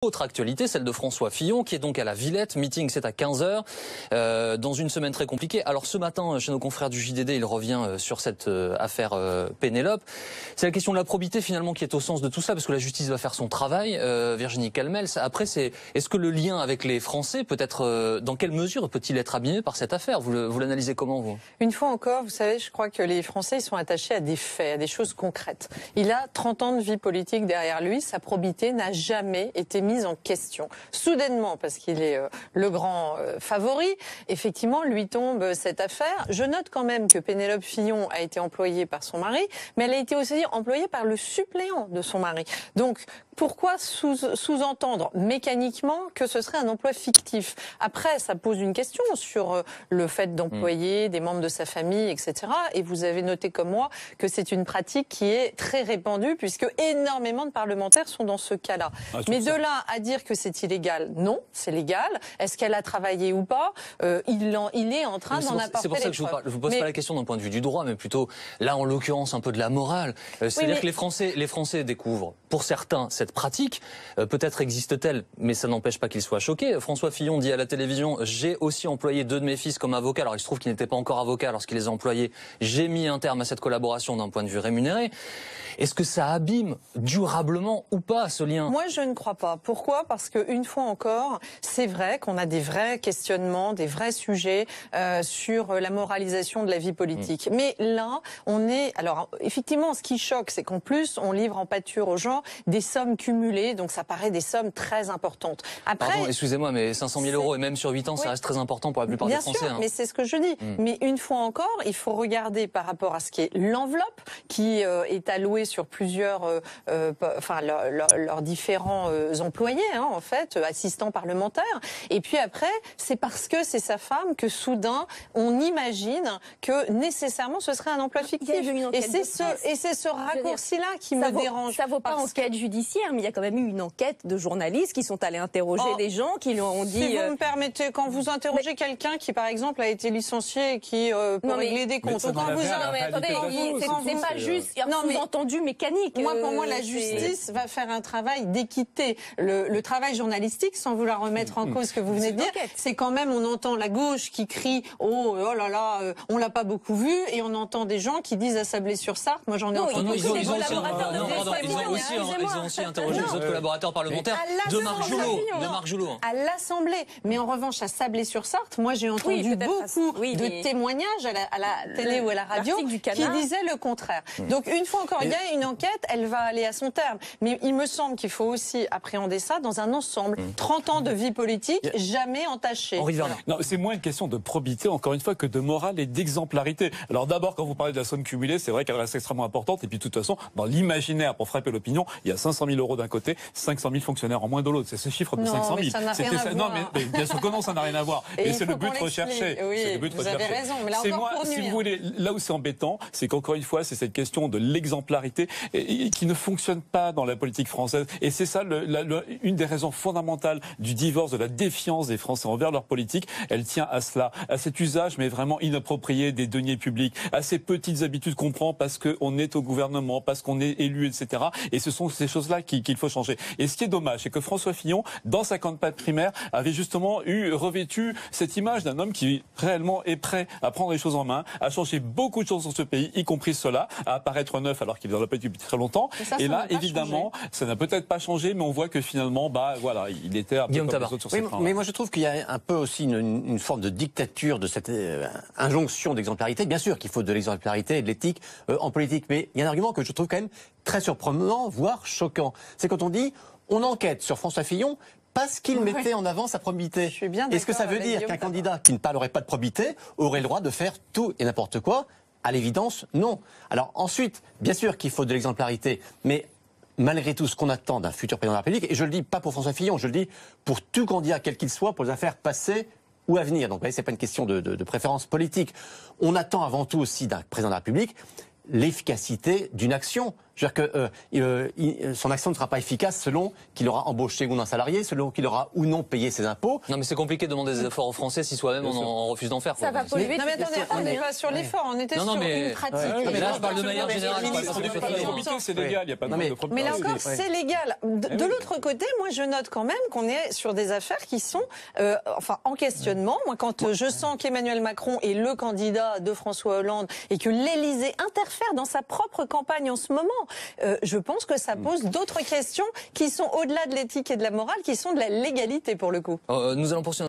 Autre actualité, celle de François Fillon, qui est donc à la Villette. Meeting, c'est à 15h, dans une semaine très compliquée. Alors ce matin, chez nos confrères du JDD, il revient sur cette affaire Pénélope. C'est la question de la probité finalement qui est au sens de tout ça, parce que la justice va faire son travail. Virginie Calmels, après, est-ce que le lien avec les Français peut être, dans quelle mesure peut-il être abîmé par cette affaire? Vous l'analysez comment, vous? Une fois encore, vous savez, je crois que les Français ils sont attachés à des faits, à des choses concrètes. Il a 30 ans de vie politique derrière lui, sa probité n'a jamais été mise en question. Soudainement, parce qu'il est le grand favori, effectivement, lui tombe cette affaire. Je note quand même que Pénélope Fillon a été employée par son mari, mais elle a été aussi employée par le suppléant de son mari. Donc, pourquoi sous-entendre mécaniquement que ce serait un emploi fictif? Après, ça pose une question sur le fait d'employer des membres de sa famille, etc. Et vous avez noté comme moi que c'est une pratique qui est très répandue, puisque énormément de parlementaires sont dans ce cas-là. Mais de là à dire que c'est illégal, non, c'est légal. Est-ce qu'elle a travaillé ou pas? Il est en train d'en apporter. C'est pour ça que je vous pose pas la question d'un point de vue du droit, mais plutôt, là, en l'occurrence, un peu de la morale. C'est-à-dire que les Français découvrent, pour certains, cette pratique. Peut-être existe-t-elle, mais ça n'empêche pas qu'ils soient choqués. François Fillon dit à la télévision, j'ai aussi employé 2 de mes fils comme avocats. Alors, il se trouve qu'ils n'étaient pas encore avocats lorsqu'il les a employés. J'ai mis un terme à cette collaboration d'un point de vue rémunéré. Est-ce que ça abîme durablement ou pas ce lien? Moi, je ne crois pas. Pourquoi? Parce que une fois encore, c'est vrai qu'on a des vrais questionnements, des vrais sujets sur la moralisation de la vie politique. Mais là, on est... Alors, effectivement, ce qui choque, c'est qu'en plus, on livre en pâture aux gens des sommes cumulées, donc ça paraît des sommes très importantes. Après, pardon, excusez-moi, mais 500 000 euros, et même sur 8 ans, ça reste très important pour la plupart des Français. Bien sûr, mais c'est ce que je dis. Mais une fois encore, il faut regarder par rapport à ce qui est l'enveloppe, qui est allouée sur plusieurs, leurs différents employés, en fait, assistants parlementaires. Et puis après, c'est parce que c'est sa femme que soudain, on imagine que nécessairement ce serait un emploi fictif. Et c'est ce raccourci-là qui me dérange. Ça vaut pas enquête judiciaire, mais il y a quand même eu une enquête de journalistes qui sont allés interroger des gens, qui lui ont dit... Si vous me permettez, quand vous interrogez quelqu'un qui, par exemple, a été licencié et qui peut régler des comptes... c'est pas juste un sous-entendu mécanique. Pour moi, la justice va faire un travail d'équité. Le travail journalistique, sans vouloir remettre en cause ce que vous venez de dire, c'est quand même, on entend la gauche qui crie « Oh là là, on l'a pas beaucoup vu », et on entend des gens qui disent à Sablé-sur-Sarthe, moi j'en ai entendu... Ils ont aussi interrogé les autres collaborateurs parlementaires de Marc Joulot. À l'Assemblée. Mais en revanche, à Sablé-sur-Sarthe, moi j'ai entendu beaucoup de témoignages à la télé ou à la radio qui disaient le contraire. Donc une fois encore, il y a une enquête, elle va aller à son terme. Mais il me semble qu'il faut aussi appréhender ça dans un ensemble. 30 ans de vie politique, jamais entachée. Non, c'est moins une question de probité, encore une fois, que de morale et d'exemplarité. Alors d'abord, quand vous parlez de la somme cumulée, c'est vrai qu'elle reste extrêmement importante. Et puis de toute façon, dans l'imaginaire, pour frapper l'opinion, il y a 500 000 euros d'un côté, 500 000 fonctionnaires en moins de l'autre. C'est ce chiffre de 500 000. Mais ça n'a rien à voir. Mais bien sûr que non, ça n'a rien à voir. Et c'est le but recherché. Oui, vous avez raison. Mais là encore pour nuire. Si vous voulez, là où c'est embêtant, c'est qu'encore une fois, c'est cette question de l'exemplarité qui ne fonctionne pas dans la politique française. Et c'est ça une des raisons fondamentales du divorce, de la défiance des Français envers leur politique. Elle tient à cela, à cet usage, mais vraiment inapproprié des deniers publics, à ces petites habitudes qu'on prend parce qu'on est au gouvernement, parce qu'on est élu, etc. Et ce sont ces choses-là qu'il faut changer. Et ce qui est dommage, c'est que François Fillon, dans sa campagne primaire, avait justement revêtu cette image d'un homme qui réellement est prêt à prendre les choses en main, à changer beaucoup de choses dans ce pays, y compris cela, à apparaître neuf alors qu'il est dans la politique depuis très longtemps. Et là, évidemment, ça n'a peut-être pas changé, mais on voit que finalement, il était un peu comme les autres sur ses plans. Mais moi, je trouve qu'il y a un peu aussi une forme de dictature de cette injonction d'exemplarité. Bien sûr qu'il faut de l'exemplarité et de l'éthique en politique, mais il y a un argument que je trouve quand même très surprenant, voire choquant. C'est quand on dit, on enquête sur François Fillon parce qu'il mettait en avant sa probité. Est-ce que ça veut dire qu'un candidat qui ne parlerait pas de probité aurait le droit de faire tout et n'importe quoi? À l'évidence, non. Alors ensuite, bien sûr qu'il faut de l'exemplarité, mais malgré tout ce qu'on attend d'un futur président de la République, et je le dis pas pour François Fillon, je le dis pour tout candidat quel qu'il soit, pour les affaires passées ou à venir. Donc vous voyez, c'est pas une question de préférence politique. On attend avant tout aussi d'un président de la République l'efficacité d'une action. Je veux dire que son action ne sera pas efficace selon qu'il aura embauché ou non un salarié, selon qu'il aura ou non payé ses impôts. Non, mais c'est compliqué de demander des efforts aux Français si soi-même on refuse d'en faire. Ça va polluer. Non mais attendez, on n'est pas sur l'effort, on était sur une pratique. Mais là, je parle de manière générale. C'est légal, il n'y a pas de problème. Mais là encore, c'est légal. De l'autre côté, moi, je note quand même qu'on est sur des affaires qui sont, en questionnement. Moi, quand je sens qu'Emmanuel Macron est le candidat de François Hollande et que l'Élysée interfère dans sa propre campagne en ce moment, je pense que ça pose d'autres questions qui sont au-delà de l'éthique et de la morale, qui sont de la légalité pour le coup. Nous allons poursuivre.